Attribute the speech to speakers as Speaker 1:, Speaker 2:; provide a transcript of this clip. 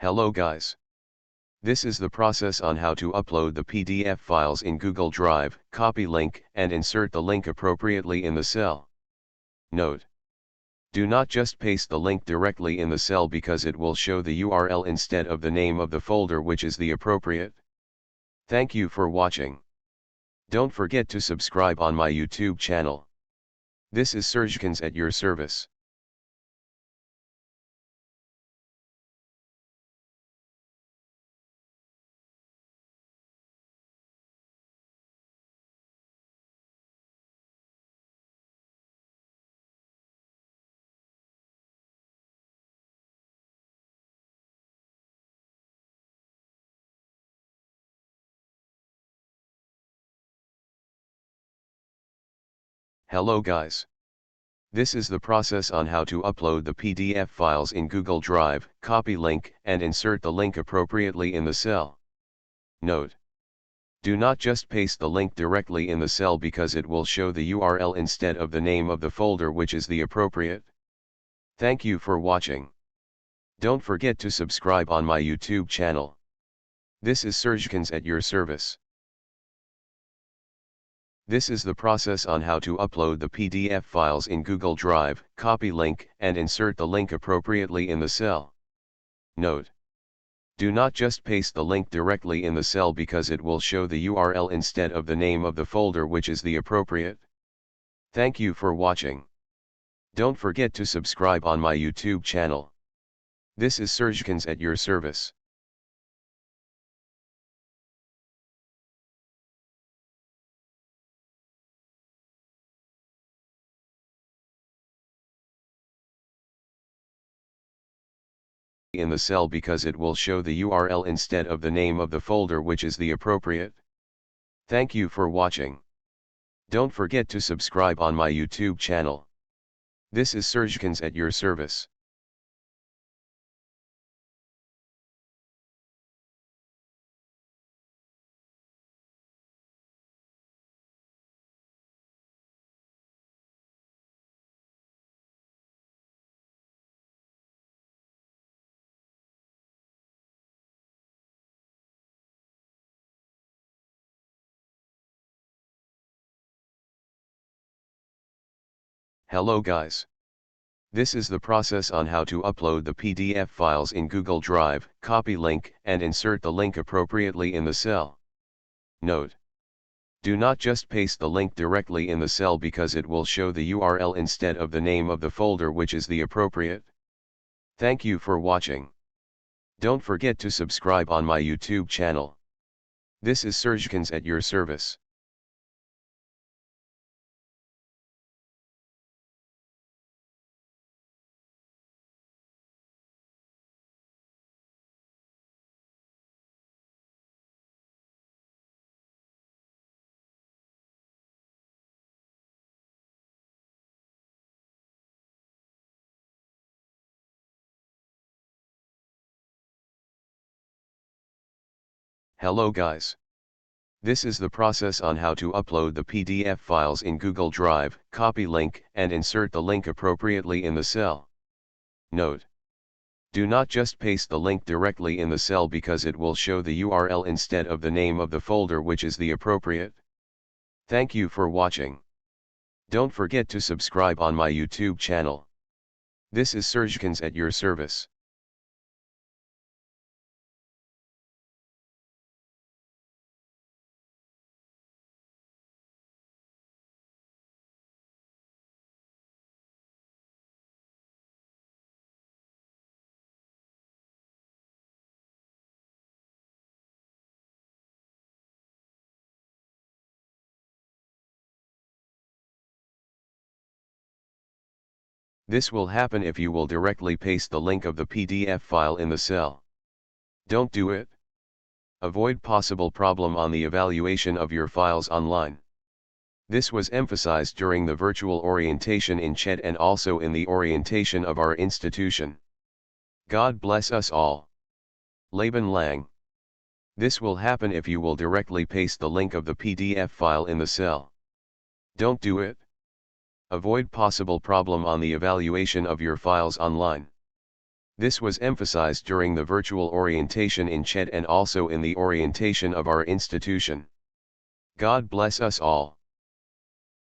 Speaker 1: Hello guys. This is the process on how to upload the PDF files in Google Drive. Copy link and insert the link appropriately in the cell. Note: do not just paste the link directly in the cell because it will show the URL instead of the name of the folder which is the appropriate. Thank you for watching. Don't forget to subscribe on my YouTube channel. This is Sergekins at your service. Hello guys. This is the process on how to upload the PDF files in Google Drive. Copy link and insert the link appropriately in the cell. Note: do not just paste the link directly in the cell because it will show the URL instead of the name of the folder which is the appropriate. Thank you for watching. Don't forget to subscribe on my YouTube channel. This is Sergekins at your service. This is the process on how to upload the PDF files in Google Drive. Copy link and insert the link appropriately in the cell. Note: do not just paste the link directly in the cell because it will show the URL instead of the name of the folder which is the appropriate. Thank you for watching. Don't forget to subscribe on my YouTube channel. This is Sergekins at your service. In the cell because it will show the URL instead of the name of the folder which is the appropriate. Thank you for watching. Don't forget to subscribe on my YouTube channel. This is Sergekins at your service. Hello guys. This is the process on how to upload the PDF files in Google Drive. Copy link and insert the link appropriately in the cell. Note: do not just paste the link directly in the cell because it will show the URL instead of the name of the folder which is the appropriate. Thank you for watching. Don't forget to subscribe on my YouTube channel. This is Sergekins at your service. Hello guys. This is the process on how to upload the PDF files in Google Drive. Copy link and insert the link appropriately in the cell. Note: do not just paste the link directly in the cell because it will show the URL instead of the name of the folder which is the appropriate. Thank you for watching. Don't forget to subscribe on my YouTube channel. This is Sergekins at your service. This will happen if you will directly paste the link of the PDF file in the cell. Don't do it. Avoid possible problem on the evaluation of your files online. This was emphasized during the virtual orientation in CHED and also in the orientation of our institution. God bless us all. Laban Lang. This will happen if you will directly paste the link of the PDF file in the cell. Don't do it. Avoid possible problem on the evaluation of your files online. This was emphasized during the virtual orientation in CHED and also in the orientation of our institution. God bless us all.